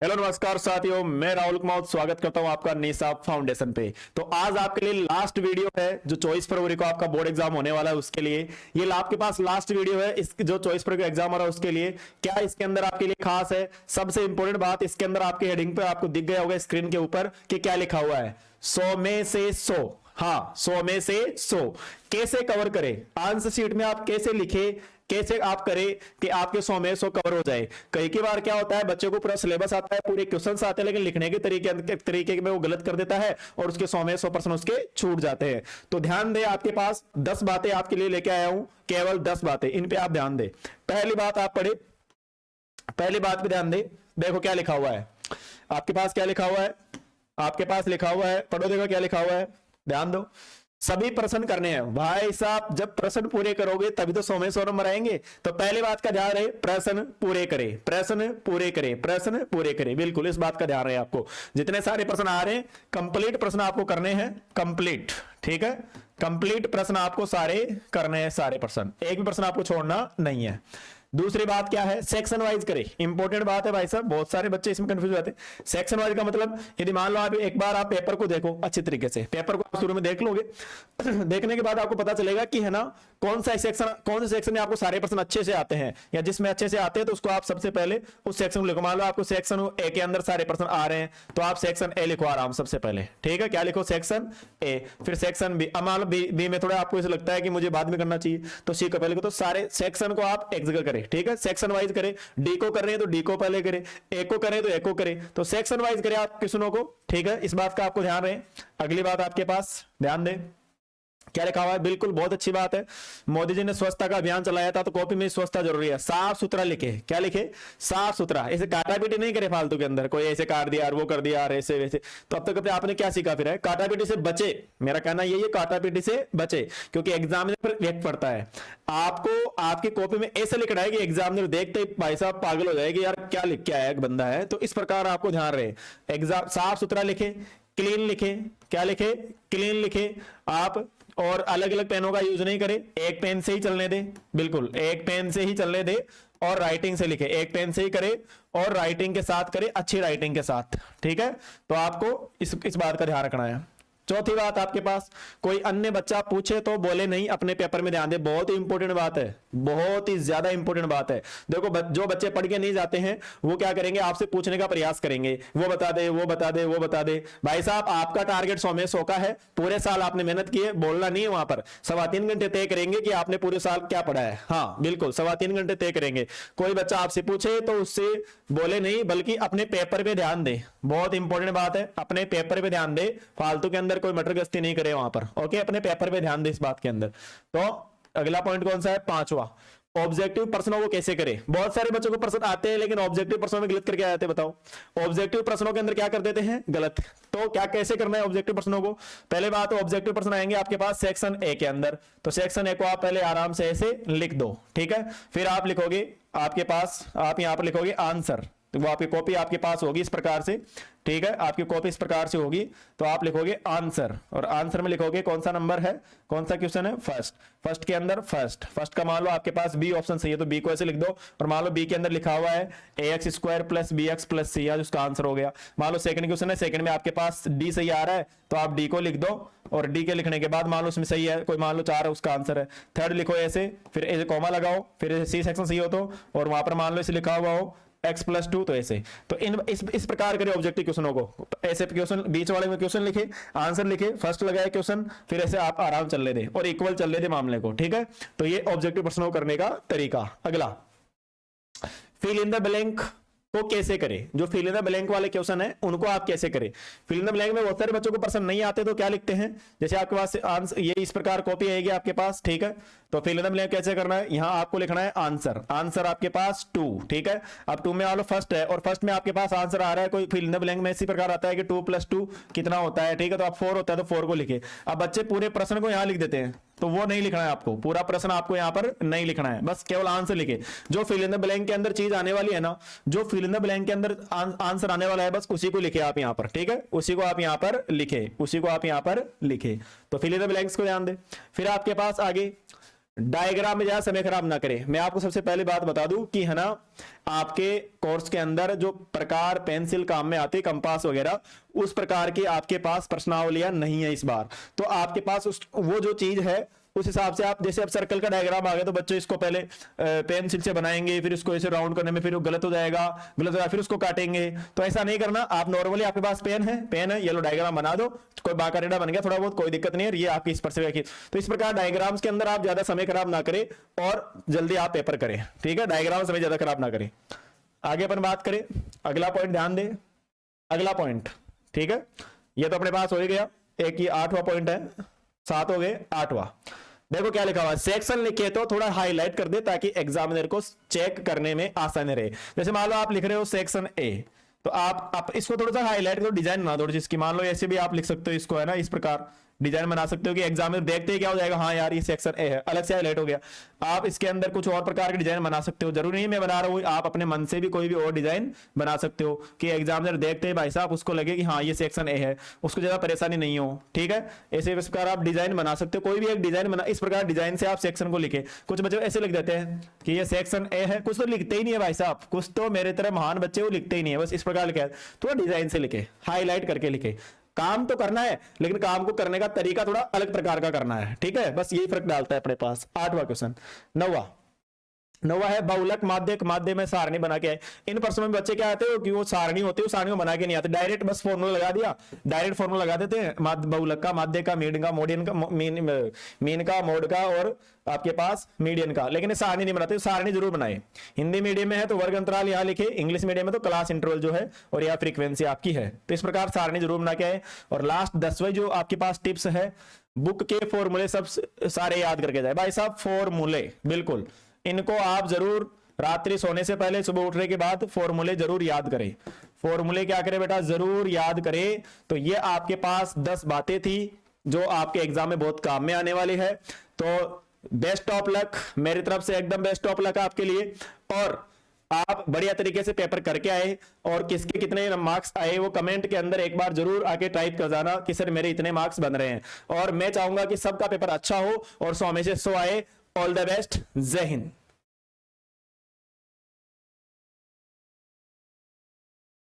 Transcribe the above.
Hello नमस्कार साथियों, मैं राहुल कुमार स्वागत करता हूं आपका निसाब फाउंडेशन पे। तो आज आपके लिए लास्ट वीडियो है जो 24 फरवरी को आपका बोर्ड एग्जाम होने वाला है उसके लिए। ये आपके पास लास्ट वीडियो है इस जो 24 फरवरी को एग्जाम हो रहा है उसके लिए। क्या इसके अंदर आपके लिए खास है? सबसे इंपॉर्टेंट बात, इसके अंदर आपके हेडिंग पे आपको दिख गया होगा स्क्रीन के ऊपर कि क्या लिखा हुआ है, 100 में से 100। हाँ, 100 में से 100 कैसे कवर करें, आंसर शीट में आप कैसे लिखे, कैसे आप करें कि आपके 100 में 100 कवर हो जाए। कई की बार क्या होता है, बच्चों को पूरा सिलेबस आता है, पूरे क्वेश्चंस आते हैं, लेकिन लिखने के तरीके में वो गलत कर देता है और उसके 100 में 100% उसके छूट जाते हैं। तो ध्यान दें, आपके पास 10 बातें आपके लिए लेके आया हूं, केवल 10 बातें, इन पे आप ध्यान दें। पहली बात आप पढ़े, पहली बात पे ध्यान दें। देखो क्या लिखा हुआ है आपके पास, क्या लिखा हुआ है आपके पास, लिखा हुआ है, पढ़ो, देखो क्या लिखा हुआ है, ध्यान दो। सभी प्रश्न करने हैं भाई साहब, जब प्रश्न पूरे करोगे तभी तो 100 में 100 नंबर आएंगे। तो पहली बात का ध्यान रहे, प्रश्न पूरे करें, प्रश्न पूरे करें, प्रश्न पूरे करें, बिल्कुल इस बात का ध्यान रहे। आपको जितने सारे प्रश्न आ रहे हैं, कंप्लीट प्रश्न आपको करने हैं, कंप्लीट, ठीक है, कंप्लीट प्रश्न आपको सारे करने हैं, सारे प्रश्न, एक भी प्रश्न आपको छोड़ना नहीं है। दूसरी बात क्या है, सेक्शन वाइज करें, इंपॉर्टेंट बात है भाई साहब, बहुत सारे बच्चे इसमें कंफ्यूज हो जाते हैं। सेक्शन वाइज का मतलब, यदि मान लो आप एक बार आप पेपर को देखो अच्छी तरीके से, पेपर को आप शुरू में देख लोगे देखने के बाद आपको पता चलेगा कि है ना, कौन से सेक्शन में आपको सारे प्रश्न अच्छे से आते हैं, या जिसमें अच्छे से आते हैं तो उसको आप सबसे पहले उस सेक्शन को लिखो। मान लो आपको सेक्शन ए के अंदर सारे प्रश्न आ रहे हैं तो आप सेक्शन ए लिखो आराम सबसे पहले, ठीक है, क्या लिखो, सेक्शन ए। फिर सेक्शन बी, मान लो बी में थोड़ा आपको ऐसा लगता है कि मुझे बाद में करना चाहिए तो सी को पहले, तो सारे सेक्शन को आप एक जगह करें, ठीक है, सेक्शन वाइज करें। डी को कर रहे हैं तो डी को पहले करें, ए को करें तो ए को करें, तो सेक्शन वाइज करें आप क्वेश्चनों को, ठीक है, इस बात का आपको ध्यान रहे। अगली बात आपके पास ध्यान दें, क्या लिखा हुआ है, बिल्कुल बहुत अच्छी बात है। मोदी जी ने स्वच्छता का अभियान चलाया था तो कॉपी में स्वच्छता जरूरी है, साफ सुथरा लिखे, क्या लिखे, साफ सुथरा, ऐसे काटा पीटी नहीं करे फालतू के अंदर, कोई ऐसे काट दिया वो कर दिया ऐसे वैसे। तो अब तक आपने क्या सीखा फिर है, काटा पीटी से बचे, मेरा कहना यही है, काटा पीटी से बचे, क्योंकि एग्जामिनर पर व्यक्त पड़ता है। आपको आपकी कॉपी में ऐसे लिखना है कि एग्जामिनर देखते ही भाई साहब पागल हो जाएगी, यार क्या लिख के आया एक बंदा है। तो इस प्रकार आपको ध्यान रहे, एग्जाम साफ सुथरा लिखे, क्लीन लिखे, क्या लिखे, क्लीन लिखे आप, और अलग अलग पेनों का यूज नहीं करें, एक पेन से ही चलने दे, बिल्कुल एक पेन से ही चलने दे, और राइटिंग से लिखे, एक पेन से ही करे और राइटिंग के साथ करे, अच्छी राइटिंग के साथ, ठीक है। तो आपको इस बात का ध्यान रखना है। चौथी बात आपके पास, कोई अन्य बच्चा पूछे तो बोले नहीं, अपने पेपर में ध्यान दे, बहुत ही इंपॉर्टेंट बात है, बहुत ही ज्यादा इंपॉर्टेंट बात है। देखो जो बच्चे पढ़ के नहीं जाते हैं वो क्या करेंगे, आपसे पूछने का प्रयास करेंगे, वो बता दे, वो बता दे, वो बता दे। भाई साहब आपका टारगेट 100 में 100 का है, पूरे साल आपने मेहनत की है, बोलना नहीं है वहां पर। 3.25 घंटे तय करेंगे कि आपने पूरे साल क्या पढ़ा है, हाँ बिल्कुल 3.25 घंटे तय करेंगे। कोई बच्चा आपसे पूछे तो उससे बोले नहीं, बल्कि अपने पेपर पे ध्यान दे, बहुत इंपॉर्टेंट बात है, अपने पेपर पे ध्यान दे, फालतू के अंदर कोई मटर गश्ती नहीं करे वहां पर, ओके, अपने पेपर पे ध्यान दे इस बात के अंदर। तो अगला पॉइंट कौन सा है, 5वां, ऑब्जेक्टिव प्रश्नों को कैसे करें। बहुत सारे बच्चों को प्रश्न आते हैं लेकिन ऑब्जेक्टिव प्रश्नों में गलत करके आते हैं, बताओ ऑब्जेक्टिव प्रश्नों के अंदर क्या कर देते हैं, गलत। तो क्या कैसे करना है ऑब्जेक्टिव प्रश्नों को, पहले बात, ऑब्जेक्टिव प्रश्न आएंगे आपके पास सेक्शन ए के अंदर, तो सेक्शन ए को आप पहले आराम से ऐसे लिख दो, ठीक है। फिर आप लिखोगे, आपके पास आप यहां पर लिखोगे आंसर, तो वो आपकी कॉपी आपके पास होगी इस प्रकार से, ठीक है, आपकी कॉपी इस प्रकार से होगी। तो आप लिखोगे आंसर, और आंसर में लिखोगे कौन सा नंबर है, कौन सा क्वेश्चन है, फर्स्ट के अंदर फर्स्ट का मान लो आपके पास बी ऑप्शन सही है तो बी को ऐसे लिख दो, और मान लो बी के अंदर लिखा हुआ है ax² + bx + c, आज उसका आंसर हो गया। मान लो सेकंड क्वेश्चन है, सेकंड में आपके पास डी सही आ रहा है तो आप डी को लिख दो, और डी के लिखने के बाद मान लो उसमें सही है, कोई मान लो 4 है उसका आंसर है। थर्ड लिखो ऐसे, फिर ऐसे कॉमा लगाओ, फिर सी सेक्शन सही हो तो, और वहां पर मान लो इसे लिखा हुआ हो x+2, तो ऐसे। तो इस प्रकार करें ऑब्जेक्टिव क्वेश्चनों को, ऐसे क्वेश्चन बीच वाले में क्वेश्चन लिखे, आंसर लिखे, फर्स्ट लगाए क्वेश्चन, फिर ऐसे आप आराम चलने दे और इक्वल चलने दे मामले को, ठीक है। तो ये ऑब्जेक्टिव प्रश्नों को करने का तरीका। अगला, फिल इन द ब्लैंक को कैसे करें, जो फिल इन द ब्लैंक वाले क्वेश्चन है उनको आप कैसे करें। फिल इन द ब्लैंक में बहुत सारे बच्चों को प्रश्न नहीं आते तो क्या लिखते हैं, जैसे आपके पास आंसर ये इस प्रकार कॉपी आएगी आपके पास, ठीक है। तो फिल इन द ब्लैंक कैसे करना है, यहां आपको लिखना है आंसर, आंसर आपके पास 2, ठीक है। अब 2 में मान लो फर्स्ट है और फर्स्ट में आपके पास आंसर आ रहा है, कोई फिल इन द ब्लैंक में इसी प्रकार आता है कि 2 + 2 कितना होता है, ठीक है। तो आप 4 होता है तो 4 को लिखे। अब बच्चे पूरे प्रश्न को यहां लिख देते हैं, तो वो नहीं लिखना है आपको, पूरा प्रश्न आपको यहां पर नहीं लिखना है, बस केवल आंसर लिखे। जो फिल इन द ब्लैंक के अंदर चीज आने वाली है ना, जो फिल इन द ब्लैंक के अंदर आंसर आने वाला है, बस उसी को लिखे आप यहां पर, ठीक है, उसी को आप यहां पर लिखे, उसी को आप यहां पर लिखे। तो फिल इन द ब्लैंक्स को ध्यान दे। फिर आपके पास आगे डायग्राम में ज्यादा समय खराब ना करें। मैं आपको सबसे पहले बात बता दूं कि है ना, आपके कोर्स के अंदर जो प्रकार पेंसिल काम में आते, कंपास वगैरह, उस प्रकार की आपके पास प्रश्नावलियां नहीं है इस बार। तो आपके पास वो जो चीज है उस हिसाब से आप, जैसे अब सर्कल का डायग्राम आ गया तो बच्चों इसको पहले पेंसिल से बनाएंगे, फिर इसको ऐसे राउंड करने में फिर वो गलत हो जाएगा, फिर उसको काटेंगे। तो ऐसा नहीं करना। आप नॉर्मली, आपके पास पेन है, ये लो डायग्राम बना दो, कोई बाकायदा बन गया थोड़ा बहुत, कोई दिक्कत नहीं है, ये आपकी इस पर से। तो इस प्रकार डायग्राम्स के अंदर आप ज्यादा समय खराब ना करें और जल्दी आप पेपर करें, ठीक है। डायग्राम समय ज्यादा खराब ना करें। आगे अपन बात करें, अगला पॉइंट ध्यान दें, अगला पॉइंट, ठीक है। ये तो अपने पास हो ही गया, एक ये 8वां पॉइंट है, 7 हो गए, 8वां। देखो क्या लिखा हुआ, सेक्शन लिखे तो थोड़ा हाईलाइट कर दे ताकि एग्जामिनर को चेक करने में आसानी रहे। जैसे मान लो आप लिख रहे हो सेक्शन ए, तो आप इसको थोड़ा सा हाईलाइट करो, डिजाइन बना दो जिसकी, मान लो ऐसे भी आप लिख सकते हो इसको, है ना, इस प्रकार डिजाइन बना सकते हो कि एग्जामिनर देखते ही क्या हो जाएगा, हाँ यार ये सेक्शन ए है, अलग से हाईलाइट हो गया। आप इसके अंदर कुछ और प्रकार के डिजाइन बना सकते हो, जरूरी नहीं मैं बना रहा हूं, आप अपने मन से भी कोई भी और डिजाइन बना सकते हो कि एग्जामिनर देखते ही भाई साहब उसको लगे कि हाँ ये सेक्शन ए है, उसको ज्यादा परेशानी नहीं हो, ठीक है। ऐसे इस प्रकार आप डिजाइन बना सकते हो, कोई भी एक डिजाइन बना, इस प्रकार डिजाइन से आप सेक्शन को लिखे। कुछ बच्चे ऐसे लिख देते हैं कि ये सेक्शन ए है, कुछ तो लिखते ही नहीं है भाई साहब, कुछ तो मेरे तरह महान बच्चे वो लिखते ही नहीं है, बस इस प्रकार लिखे, तो डिजाइन से लिखे, हाईलाइट करके लिखे। काम तो करना है लेकिन काम को करने का तरीका थोड़ा अलग प्रकार का करना है, ठीक है, बस यही फर्क डालता है अपने पास। 8वां क्वेश्चन, 9वां है बहुलक माध्य में सारणी बना के आए। इन प्रश्नों में बच्चे क्या आते हैं कि वो सारणी होती है, सारणी को बना के नहीं आते, डायरेक्ट बस फॉर्मूला लगा दिया, डायरेक्ट फॉर्मूला लगा देते हैं, बहुलक का, माध्य का, मीन का, मीन का, मोड का और आपके पास मीडियन का। लेकिन सारणी नहीं बनाते, सारणी जरूर बनाए। हिंदी मीडियम में है तो वर्ग अंतराल यहाँ लिखे, इंग्लिश मीडियम में तो क्लास इंटरवल जो है और यहाँ फ्रीक्वेंसी आपकी है, तो इस प्रकार सारणी जरूर बना के आए। और लास्ट 10वें जो आपके पास टिप्स है, बुक के फॉर्मूले सब सारे याद करके जाए भाई साहब, फॉर्मूले बिल्कुल इनको आप जरूर रात्रि सोने से पहले, सुबह उठने के बाद फॉर्मूले जरूर याद करें। फॉर्मूले क्या करें बेटा, जरूर याद करें। तो ये आपके पास 10 बातें थी जो आपके एग्जाम में बहुत काम में आने वाली है। तो बेस्ट ऑफ लक, मेरी तरफ से एकदम बेस्ट ऑफ लक आपके लिए। और आप बढ़िया तरीके से पेपर करके आए और किसके कितने मार्क्स आए वो कमेंट के अंदर एक बार जरूर आके टाइप कर जाना कि सर मेरे इतने मार्क्स बन रहे हैं। और मैं चाहूंगा कि सबका पेपर अच्छा हो और 100 में से 100 आए। ऑल द बेस्ट, जय हिंद।